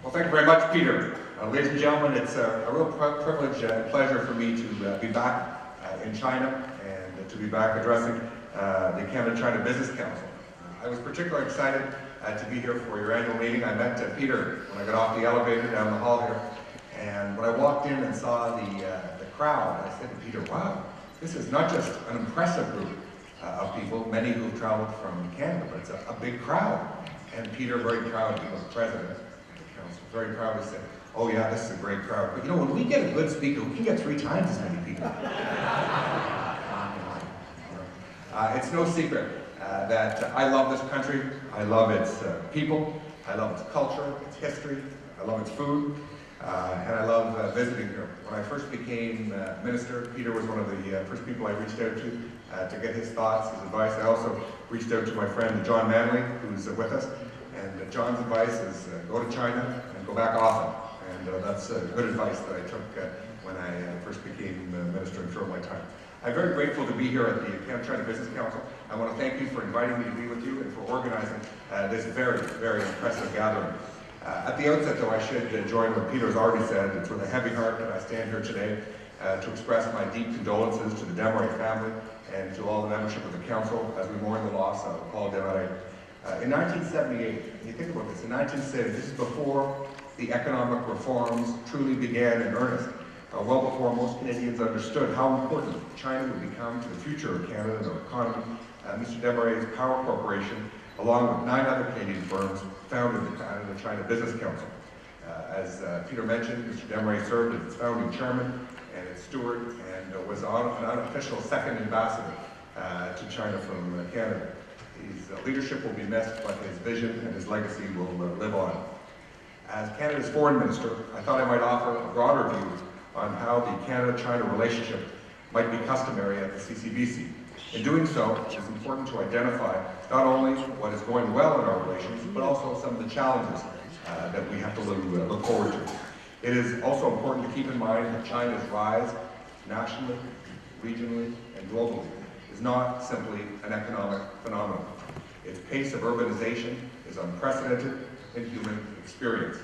Well, thank you very much, Peter. Ladies and gentlemen, it's a real privilege and pleasure for me to be back in China and to be back addressing the Canada-China Business Council. I was particularly excited to be here for your annual meeting. I met Peter when I got off the elevator down the hall here, and when I walked in and saw the crowd, I said to Peter, wow, this is not just an impressive group of people, many who've traveled from Canada, but it's a big crowd. And Peter, very proud, he was president of the council, very proud to say, oh yeah, this is a great crowd. But you know, when we get a good speaker, we can get 3 times as many people. It's no secret that I love this country. I love its people. I love its culture, its history. I love its food. And I love visiting here. When I first became minister, Peter was one of the first people I reached out to get his thoughts, his advice. I also reached out to my friend John Manley, who's with us. And John's advice is go to China and go back often. And that's good advice that I took when I first became minister and throughout my time. I'm very grateful to be here at the Canada-China Business Council. I want to thank you for inviting me to be with you and for organizing this very, very impressive gathering. At the outset, though, I should join what Peter has already said. It's with a heavy heart that I stand here today to express my deep condolences to the Desmarais family and to all the membership of the council as we mourn the loss of Paul Desmarais. In 1978, and you think about this, in 1970, this is before the economic reforms truly began in earnest, well before most Canadians understood how important China would become to the future of Canada and our economy. Mr. Desmarais' Power Corporation, along with 9 other Canadian firms, founded the Canada-China Business Council. As Peter mentioned, Mr. Desmarais served as its founding chairman and its steward and was an unofficial second ambassador to China from Canada. His leadership will be missed, but his vision and his legacy will live on. As Canada's foreign minister, I thought I might offer a broader view on how the Canada-China relationship might be customary at the CCBC. In doing so, it is important to identify not only what is going well in our relations, but also some of the challenges that we have to look forward to. It is also important to keep in mind that China's rise nationally, regionally, and globally is not simply an economic phenomenon. Its pace of urbanization is unprecedented in human experience,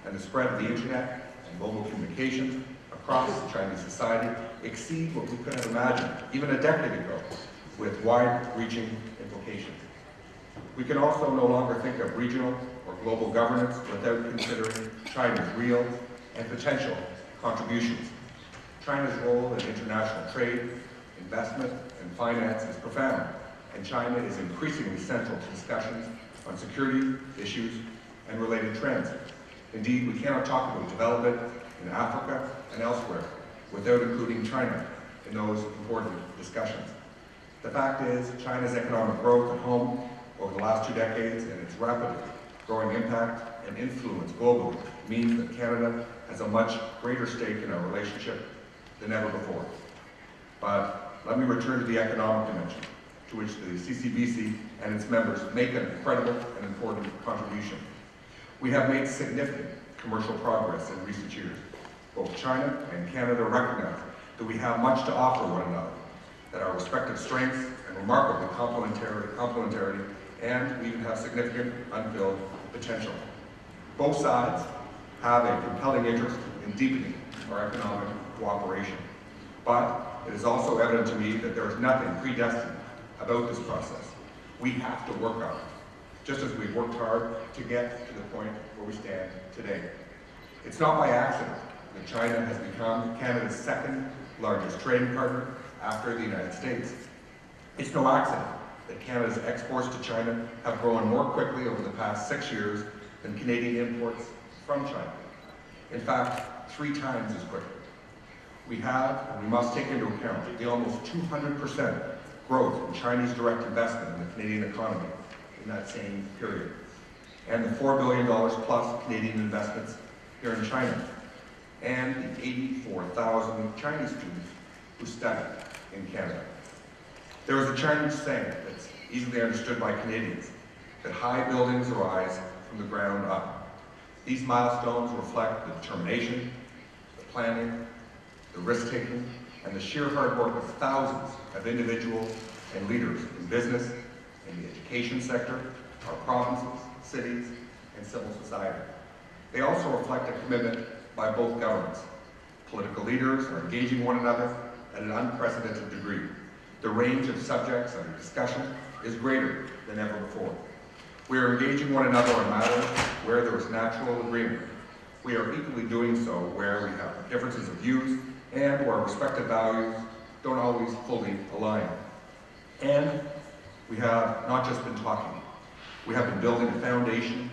and the spread of the internet and mobile communications across Chinese society exceed what we could have imagined even a decade ago, with wide-reaching implications. We can also no longer think of regional or global governance without considering China's real and potential contributions. China's role in international trade, investment, and finance is profound, and China is increasingly central to discussions on security issues and related trends. Indeed, we cannot talk about development in Africa and elsewhere without including China in those important discussions. The fact is, China's economic growth at home over the last 2 decades and its rapidly growing impact and influence globally means that Canada has a much greater stake in our relationship than ever before. But let me return to the economic dimension, to which the CCBC and its members make an incredible and important contribution. We have made significant commercial progress in recent years. Both China and Canada recognize that we have much to offer one another, that our respective strengths and remarkably complementarity, and we even have significant unfilled potential. Both sides have a compelling interest in deepening our economic cooperation. But it is also evident to me that there is nothing predestined about this process. We have to work on it, just as we've worked hard to get to the point where we stand today. It's not by accident that China has become Canada's 2nd largest trading partner after the United States. It's no accident that Canada's exports to China have grown more quickly over the past 6 years than Canadian imports from China. In fact, 3 times as quickly. We have, and we must take into account, the almost 200% growth in Chinese direct investment in the Canadian economy in that same period, and the $4 billion plus Canadian investments here in China, and the 84,000 Chinese students who study in Canada. There is a Chinese saying that's easily understood by Canadians, that high buildings rise from the ground up. These milestones reflect the determination, the planning, the risk-taking, and the sheer hard work of thousands of individuals and leaders in business, in the education sector, our provinces, cities, and civil society. They also reflect a commitment by both governments. Political leaders are engaging one another at an unprecedented degree. The range of subjects under discussion is greater than ever before. We are engaging one another on matters where there is natural agreement. We are equally doing so where we have differences of views and where respective values don't always fully align. And we have not just been talking. We have been building a foundation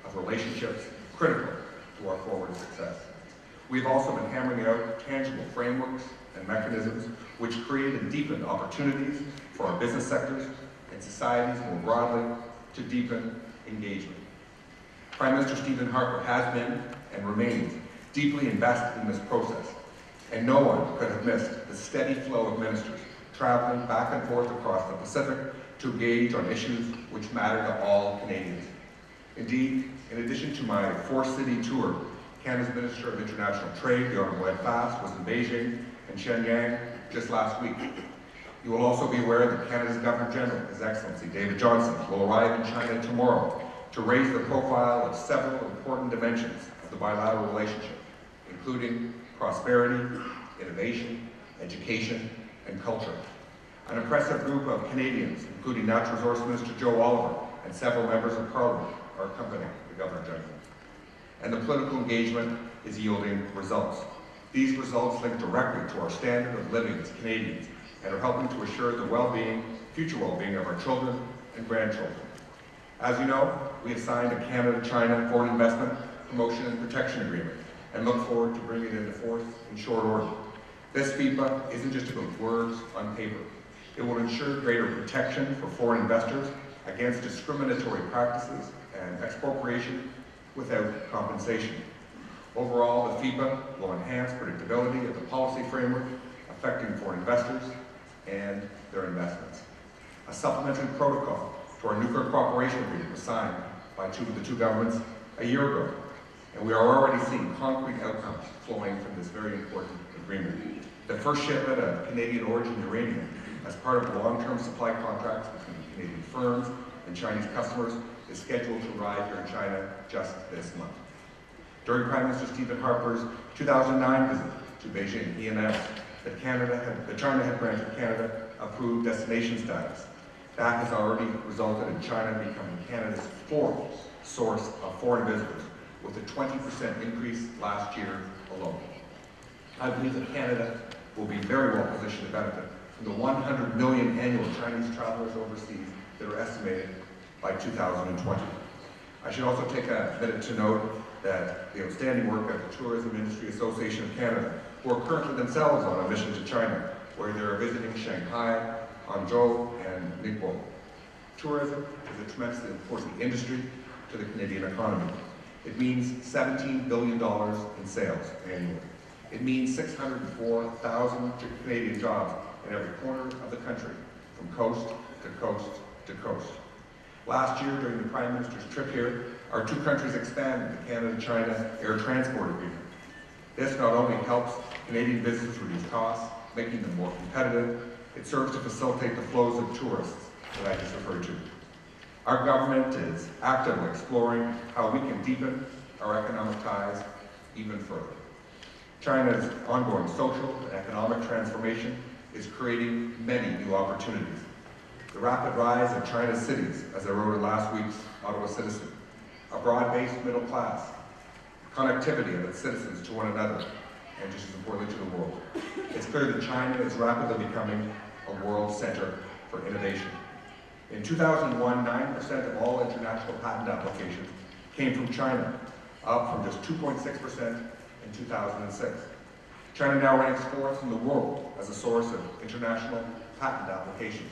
of relationships critical to our forward success. We've also been hammering out tangible frameworks and mechanisms which create and deepen opportunities for our business sectors and societies more broadly to deepen engagement. Prime Minister Stephen Harper has been and remains deeply invested in this process, and no one could have missed the steady flow of ministers traveling back and forth across the Pacific to engage on issues which matter to all Canadians. Indeed, in addition to my four-city tour, Canada's Minister of International Trade, the Honourable Ed Fast, was in Beijing and Shenyang just last week. You will also be aware that Canada's Governor-General, His Excellency David Johnston, will arrive in China tomorrow to raise the profile of several important dimensions of the bilateral relationship, including prosperity, innovation, education, and culture. An impressive group of Canadians, including Natural Resource Minister Joe Oliver and several members of Parliament, are accompanying the Governor-General. And the political engagement is yielding results. These results link directly to our standard of living as Canadians and are helping to assure the well-being, future well-being of our children and grandchildren. As you know, we have signed a Canada-China Foreign Investment Promotion and Protection Agreement and look forward to bringing it into force in short order. This FIPA isn't just about words on paper. It will ensure greater protection for foreign investors against discriminatory practices and expropriation without compensation. Overall, the FIPA will enhance predictability of the policy framework affecting foreign investors and their investments. A supplementary protocol to our nuclear cooperation agreement was signed by the two governments a year ago, and we are already seeing concrete outcomes flowing from this very important agreement. The first shipment of Canadian origin uranium as part of long-term supply contracts between Canadian firms and Chinese customers is scheduled to arrive here in China just this month. During Prime Minister Stephen Harper's 2009 visit to Beijing, he announced that China had granted Canada approved destination status. That has already resulted in China becoming Canada's fourth source of foreign visitors, with a 20% increase last year alone. I believe that Canada will be very well positioned to benefit from the 100 million annual Chinese travelers overseas that are estimated by 2020. I should also take a minute to note that the outstanding work of the Tourism Industry Association of Canada, who are currently themselves on a mission to China, where they are visiting Shanghai, Hangzhou, and Ningbo. Tourism is a tremendously important industry to the Canadian economy. It means $17 billion in sales annually. It means 604,000 Canadian jobs in every corner of the country, from coast to coast to coast. Last year, during the Prime Minister's trip here, our two countries expanded the Canada-China Air Transport Agreement. This not only helps Canadian businesses reduce costs, making them more competitive, it serves to facilitate the flows of tourists that I just referred to. Our government is actively exploring how we can deepen our economic ties even further. China's ongoing social and economic transformation is creating many new opportunities. The rapid rise of China's cities, as I wrote in last week's Ottawa Citizen, a broad-based middle class, connectivity of its citizens to one another, and just as importantly to the world. It's clear that China is rapidly becoming a world center for innovation. In 2001, 9% of all international patent applications came from China, up from just 2.6% in 2006. China now ranks fourth in the world as a source of international patent applications.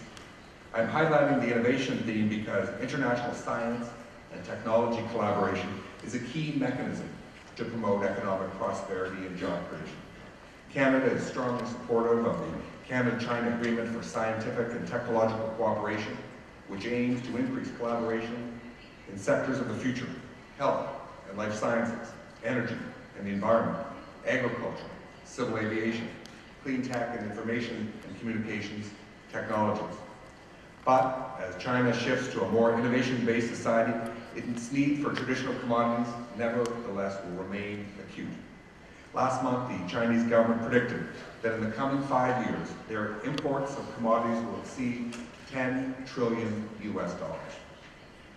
I'm highlighting the innovation theme because international science and technology collaboration is a key mechanism to promote economic prosperity and job creation. Canada is strongly supportive of the Canada-China Agreement for Scientific and Technological Cooperation, which aims to increase collaboration in sectors of the future: health and life sciences, energy and the environment, agriculture, civil aviation, clean tech and information and communications technologies. But as China shifts to a more innovation-based society, its need for traditional commodities nevertheless will remain acute. Last month, the Chinese government predicted that in the coming 5 years, their imports of commodities will exceed $10 trillion US,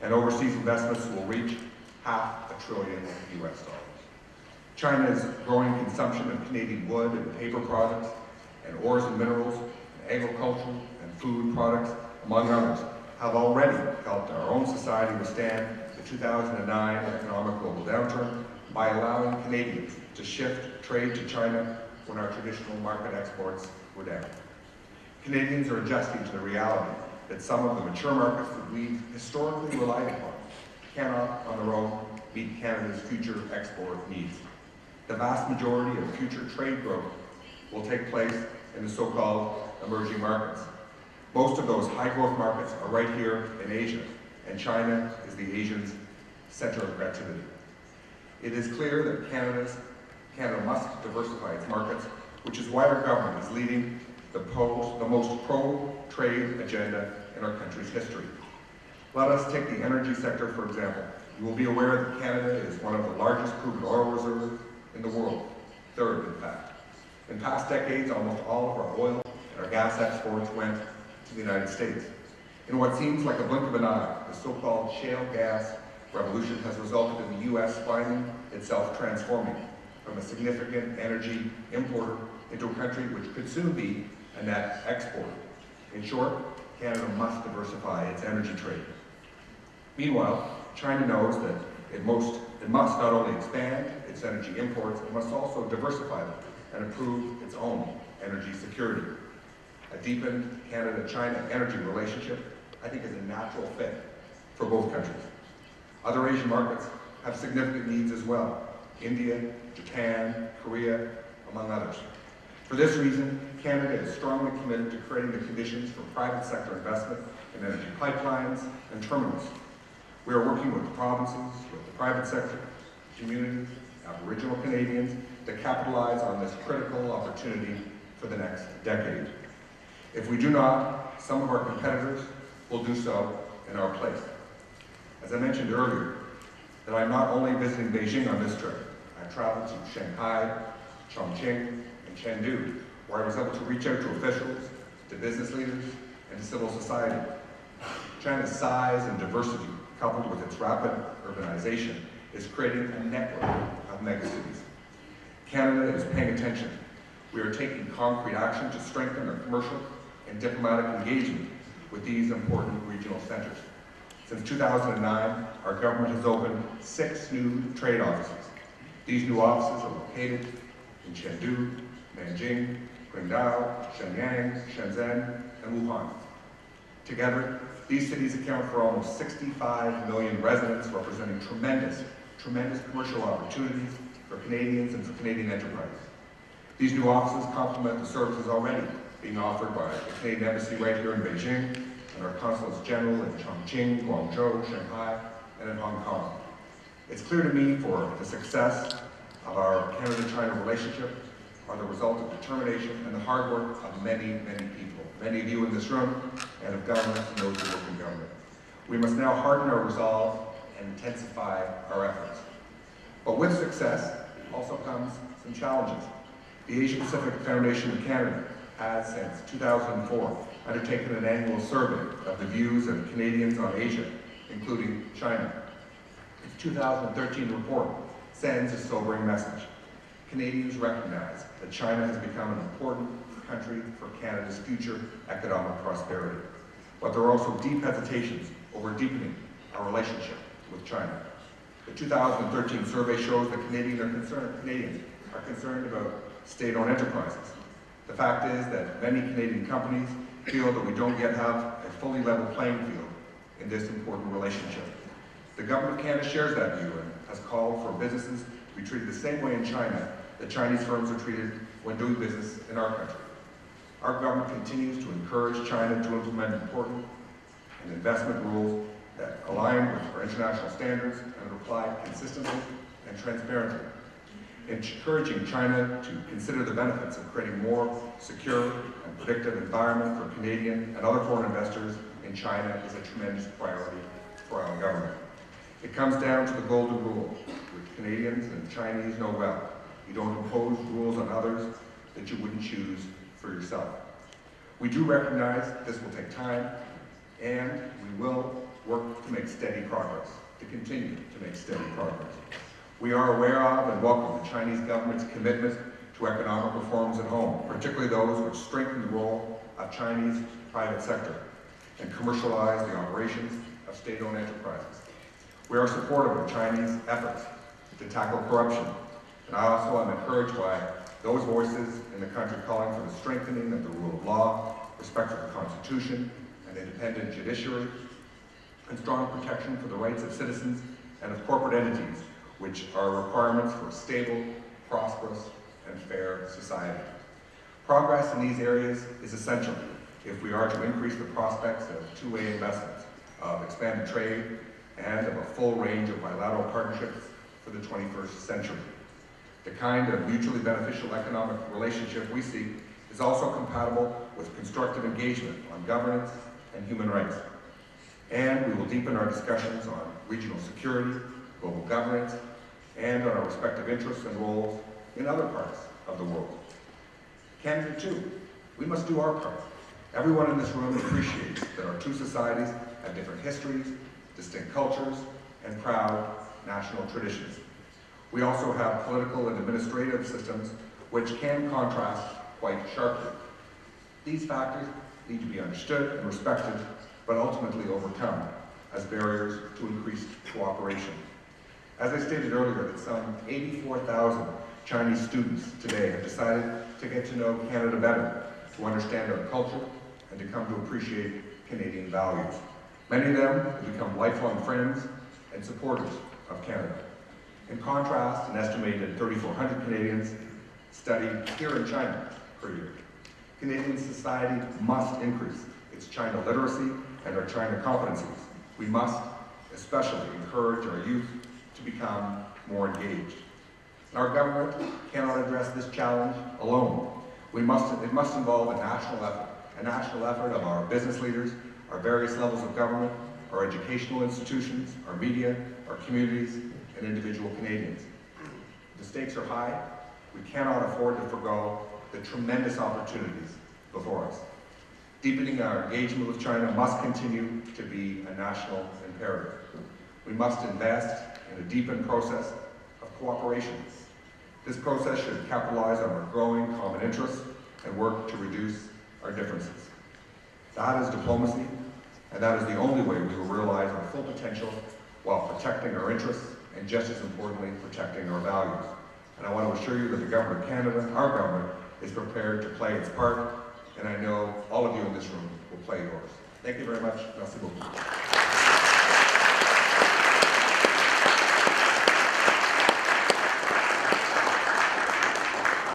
and overseas investments will reach $500 billion US. China's growing consumption of Canadian wood and paper products, and ores and minerals, and agricultural and food products, among others, have already helped our own society withstand the 2009 economic global downturn by allowing Canadians to shift trade to China when our traditional market exports were down. Canadians are adjusting to the reality that some of the mature markets that we've historically relied upon cannot, on their own, meet Canada's future export needs. The vast majority of future trade growth will take place in the so-called emerging markets. Most of those high-growth markets are right here in Asia, and China is the Asians' center of activity. It is clear that Canada must diversify its markets, which is why our government is leading the most pro-trade agenda in our country's history. Let us take the energy sector, for example. You will be aware that Canada is one of the largest crude oil reserves in the world, third in fact. In past decades, almost all of our oil and our gas exports went to the United States. In what seems like a blink of an eye, the so-called shale gas revolution has resulted in the U.S. finding itself transforming from a significant energy importer into a country which could soon be a net exporter. In short, Canada must diversify its energy trade. Meanwhile, China knows that it must not only expand its energy imports, it must also diversify them and improve its own energy security. A deepened Canada-China energy relationship, I think, is a natural fit for both countries. Other Asian markets have significant needs as well: India, Japan, Korea, among others. For this reason, Canada is strongly committed to creating the conditions for private sector investment in energy pipelines and terminals. We are working with the provinces, with the private sector, communities, Aboriginal Canadians, to capitalize on this critical opportunity for the next decade. If we do not, some of our competitors will do so in our place. As I mentioned earlier, that I'm not only visiting Beijing on this trip. I traveled to Shanghai, Chongqing, and Chengdu, where I was able to reach out to officials, to business leaders, and to civil society. China's size and diversity, coupled with its rapid urbanization, is creating a network of megacities. Canada is paying attention. We are taking concrete action to strengthen our commercial and diplomatic engagement with these important regional centers. Since 2009, our government has opened 6 new trade offices. These new offices are located in Chengdu, Beijing, Qingdao, Shenyang, Shenzhen, and Wuhan. Together, these cities account for almost 65 million residents, representing tremendous commercial opportunities for Canadians and for Canadian enterprises. These new offices complement the services already being offered by the Canadian Embassy right here in Beijing and our consulates general in Chongqing, Guangzhou, Shanghai, and in Hong Kong. It's clear to me for the success of our Canada-China relationship are the result of determination and the hard work of many, many people, many of you in this room, and of governments and those who work in government. We must now harden our resolve and intensify our efforts. But with success also comes some challenges. The Asia Pacific Foundation of Canada has, since 2004, undertaken an annual survey of the views of Canadians on Asia, including China. Its 2013 report sends a sobering message. Canadians recognize that China has become an important country for Canada's future economic prosperity. But there are also deep hesitations over deepening our relationship with China. The 2013 survey shows that Canadians are concerned about state-owned enterprises. The fact is that many Canadian companies feel that we don't yet have a fully level playing field in this important relationship. The government of Canada shares that view and has called for businesses to be treated the same way in China that Chinese firms are treated when doing business in our country. Our government continues to encourage China to implement important and investment rules that align with our international standards and apply consistently and transparently. Encouraging China to consider the benefits of creating more secure and predictive environment for Canadian and other foreign investors in China is a tremendous priority for our government. It comes down to the golden rule, which Canadians and Chinese know well. You don't impose rules on others that you wouldn't choose for yourself. We do recognize this will take time, and we will work to make steady progress, to continue to make steady progress. We are aware of and welcome the Chinese government's commitment to economic reforms at home, particularly those which strengthen the role of Chinese private sector and commercialize the operations of state-owned enterprises. We are supportive of Chinese efforts to tackle corruption, and I also am encouraged by those voices in the country calling for the strengthening of the rule of law, respect for the Constitution, an independent judiciary, and strong protection for the rights of citizens and of corporate entities, which are requirements for a stable, prosperous, and fair society. Progress in these areas is essential if we are to increase the prospects of two-way investments, of expanded trade, and of a full range of bilateral partnerships for the 21st century. The kind of mutually beneficial economic relationship we seek is also compatible with constructive engagement on governance and human rights. And we will deepen our discussions on regional security, global governance, and on our respective interests and roles in other parts of the world. Canada, too, we must do our part. Everyone in this room appreciates that our two societies have different histories, distinct cultures, and proud national traditions. We also have political and administrative systems which can contrast quite sharply. These factors need to be understood and respected, but ultimately overcome as barriers to increased cooperation. As I stated earlier, that some 84,000 Chinese students today have decided to get to know Canada better, to understand our culture, and to come to appreciate Canadian values. Many of them have become lifelong friends and supporters of Canada. In contrast, an estimated 3,400 Canadians study here in China per year. Canadian society must increase its China literacy and our China competencies. We must especially encourage our youth to become more engaged. Our government cannot address this challenge alone. It must involve a national effort of our business leaders, our various levels of government, our educational institutions, our media, our communities, and individual Canadians. The stakes are high. We cannot afford to forgo the tremendous opportunities before us. Deepening our engagement with China must continue to be a national imperative. We must invest in a deepened process of cooperation. This process should capitalize on our growing common interests and work to reduce our differences. That is diplomacy, and that is the only way we will realize our full potential while protecting our interests and, just as importantly, protecting our values. And I want to assure you that the Government of Canada, our government, is prepared to play its part, and I know all of you in this room will play yours. Thank you very much. Merci beaucoup.